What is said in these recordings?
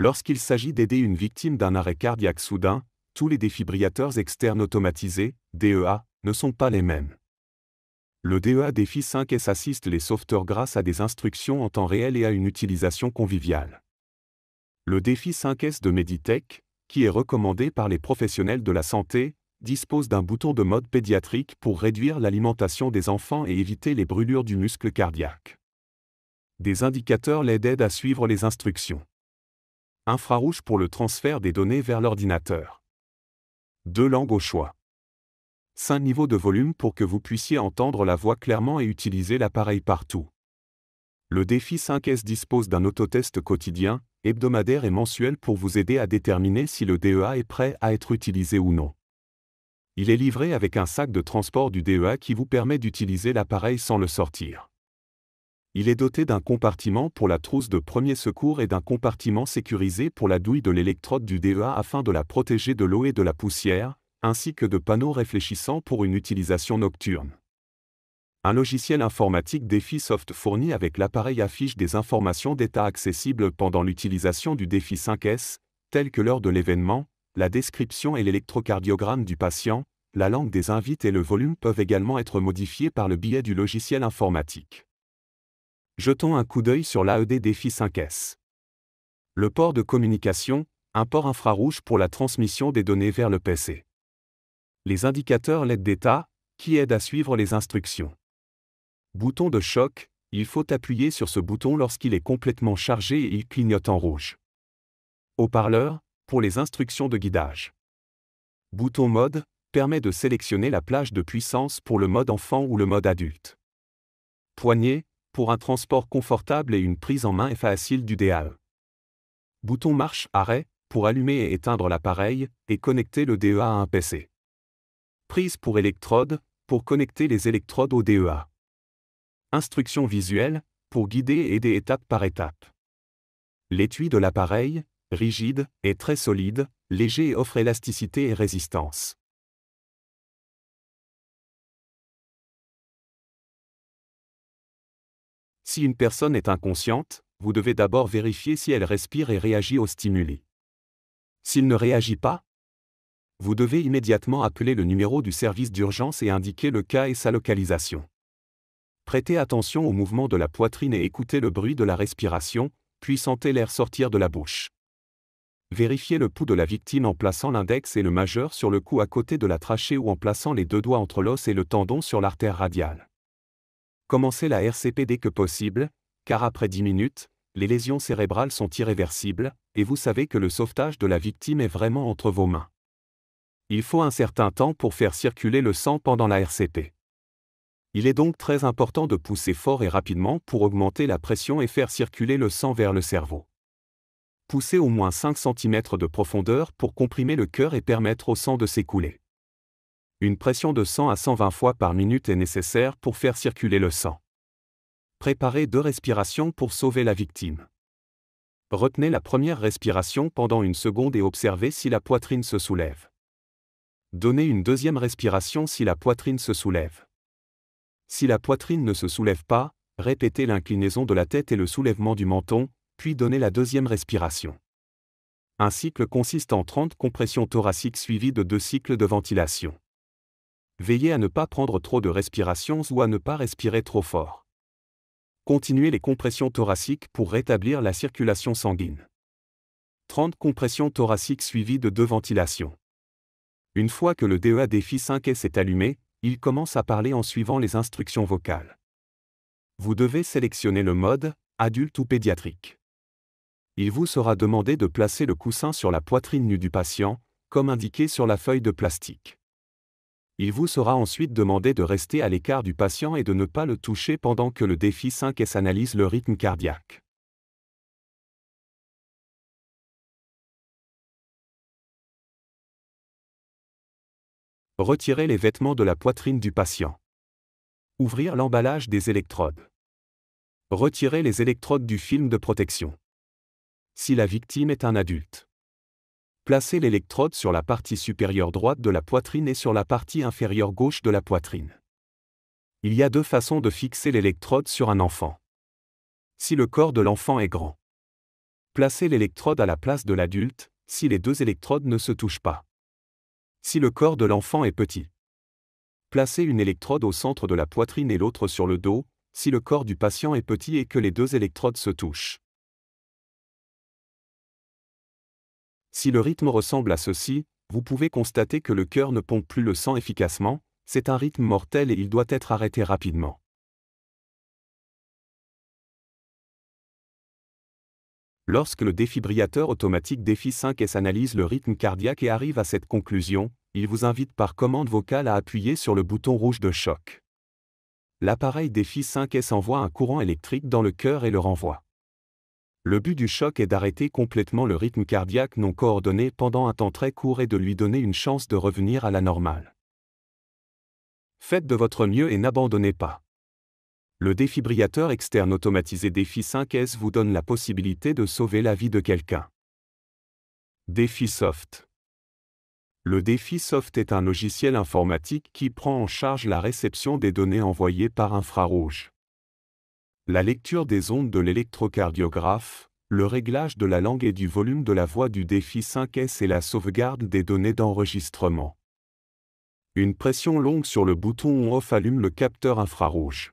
Lorsqu'il s'agit d'aider une victime d'un arrêt cardiaque soudain, tous les défibrillateurs externes automatisés, DEA, ne sont pas les mêmes. Le DEA Défi 5S assiste les sauveteurs grâce à des instructions en temps réel et à une utilisation conviviale. Le Défi 5S de Meditech, qui est recommandé par les professionnels de la santé, dispose d'un bouton de mode pédiatrique pour réduire l'alimentation des enfants et éviter les brûlures du muscle cardiaque. Des indicateurs l'aident à suivre les instructions. Infrarouge pour le transfert des données vers l'ordinateur. 2 langues au choix. 5 niveaux de volume pour que vous puissiez entendre la voix clairement et utiliser l'appareil partout. Le Défi 5S dispose d'un autotest quotidien, hebdomadaire et mensuel pour vous aider à déterminer si le DEA est prêt à être utilisé ou non. Il est livré avec un sac de transport du DEA qui vous permet d'utiliser l'appareil sans le sortir. Il est doté d'un compartiment pour la trousse de premier secours et d'un compartiment sécurisé pour la douille de l'électrode du DEA afin de la protéger de l'eau et de la poussière, ainsi que de panneaux réfléchissants pour une utilisation nocturne. Un logiciel informatique Défi Soft fourni avec l'appareil affiche des informations d'état accessibles pendant l'utilisation du Défi 5S, telles que l'heure de l'événement, la description et l'électrocardiogramme du patient, la langue des invités et le volume peuvent également être modifiés par le biais du logiciel informatique. Jetons un coup d'œil sur l'AED Défi 5S. Le port de communication, un port infrarouge pour la transmission des données vers le PC. Les indicateurs LED d'état, qui aident à suivre les instructions. Bouton de choc, il faut appuyer sur ce bouton lorsqu'il est complètement chargé et il clignote en rouge. Haut-parleur, pour les instructions de guidage. Bouton mode, permet de sélectionner la plage de puissance pour le mode enfant ou le mode adulte. Poignée, pour un transport confortable et une prise en main facile du DAE. Bouton marche-arrêt, pour allumer et éteindre l'appareil, et connecter le DEA à un PC. Prise pour électrode, pour connecter les électrodes au DEA. Instruction visuelle, pour guider et aider étape par étape. L'étui de l'appareil, rigide, est très solide, léger et offre élasticité et résistance. Si une personne est inconsciente, vous devez d'abord vérifier si elle respire et réagit aux stimuli. S'il ne réagit pas, vous devez immédiatement appeler le numéro du service d'urgence et indiquer le cas et sa localisation. Prêtez attention au mouvement de la poitrine et écoutez le bruit de la respiration, puis sentez l'air sortir de la bouche. Vérifiez le pouls de la victime en plaçant l'index et le majeur sur le cou à côté de la trachée ou en plaçant les 2 doigts entre l'os et le tendon sur l'artère radiale. Commencez la RCP dès que possible, car après 10 minutes, les lésions cérébrales sont irréversibles, et vous savez que le sauvetage de la victime est vraiment entre vos mains. Il faut un certain temps pour faire circuler le sang pendant la RCP. Il est donc très important de pousser fort et rapidement pour augmenter la pression et faire circuler le sang vers le cerveau. Poussez au moins 5 cm de profondeur pour comprimer le cœur et permettre au sang de s'écouler. Une pression de 100 à 120 fois par minute est nécessaire pour faire circuler le sang. Préparez 2 respirations pour sauver la victime. Retenez la première respiration pendant 1 seconde et observez si la poitrine se soulève. Donnez une deuxième respiration si la poitrine se soulève. Si la poitrine ne se soulève pas, répétez l'inclinaison de la tête et le soulèvement du menton, puis donnez la deuxième respiration. Un cycle consiste en 30 compressions thoraciques suivies de 2 cycles de ventilation. Veillez à ne pas prendre trop de respirations ou à ne pas respirer trop fort. Continuez les compressions thoraciques pour rétablir la circulation sanguine. 30 compressions thoraciques suivies de 2 ventilations. Une fois que le DEA Défi 5S est allumé, il commence à parler en suivant les instructions vocales. Vous devez sélectionner le mode, adulte ou pédiatrique. Il vous sera demandé de placer le coussin sur la poitrine nue du patient, comme indiqué sur la feuille de plastique. Il vous sera ensuite demandé de rester à l'écart du patient et de ne pas le toucher pendant que le Défi 5S analyse le rythme cardiaque. Retirez les vêtements de la poitrine du patient. Ouvrir l'emballage des électrodes. Retirez les électrodes du film de protection. Si la victime est un adulte. Placez l'électrode sur la partie supérieure droite de la poitrine et sur la partie inférieure gauche de la poitrine. Il y a 2 façons de fixer l'électrode sur un enfant. Si le corps de l'enfant est grand. Placez l'électrode à la place de l'adulte, si les deux électrodes ne se touchent pas. Si le corps de l'enfant est petit. Placez une électrode au centre de la poitrine et l'autre sur le dos, si le corps du patient est petit et que les deux électrodes se touchent. Si le rythme ressemble à ceci, vous pouvez constater que le cœur ne pompe plus le sang efficacement, c'est un rythme mortel et il doit être arrêté rapidement. Lorsque le défibrillateur automatique Défi 5S analyse le rythme cardiaque et arrive à cette conclusion, il vous invite par commande vocale à appuyer sur le bouton rouge de choc. L'appareil Défi 5S envoie un courant électrique dans le cœur et le renvoie. Le but du choc est d'arrêter complètement le rythme cardiaque non coordonné pendant un temps très court et de lui donner une chance de revenir à la normale. Faites de votre mieux et n'abandonnez pas. Le défibrillateur externe automatisé Défi 5S vous donne la possibilité de sauver la vie de quelqu'un. DéfiSoft. Le DéfiSoft est un logiciel informatique qui prend en charge la réception des données envoyées par infrarouge. La lecture des ondes de l'électrocardiographe, le réglage de la langue et du volume de la voix du Défi 5S et la sauvegarde des données d'enregistrement. Une pression longue sur le bouton on-off allume le capteur infrarouge.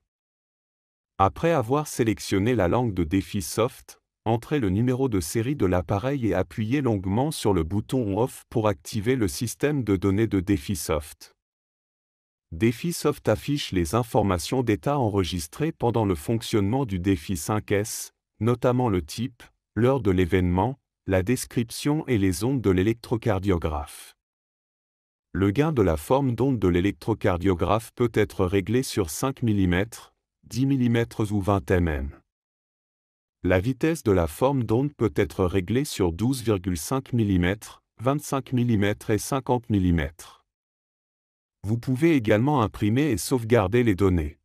Après avoir sélectionné la langue de DéfiSoft, entrez le numéro de série de l'appareil et appuyez longuement sur le bouton on-off pour activer le système de données de DéfiSoft. DéfiSoft affiche les informations d'état enregistrées pendant le fonctionnement du Défi 5S, notamment le type, l'heure de l'événement, la description et les ondes de l'électrocardiographe. Le gain de la forme d'onde de l'électrocardiographe peut être réglé sur 5 mm, 10 mm ou 20 mm. La vitesse de la forme d'onde peut être réglée sur 12,5 mm, 25 mm et 50 mm. Vous pouvez également imprimer et sauvegarder les données.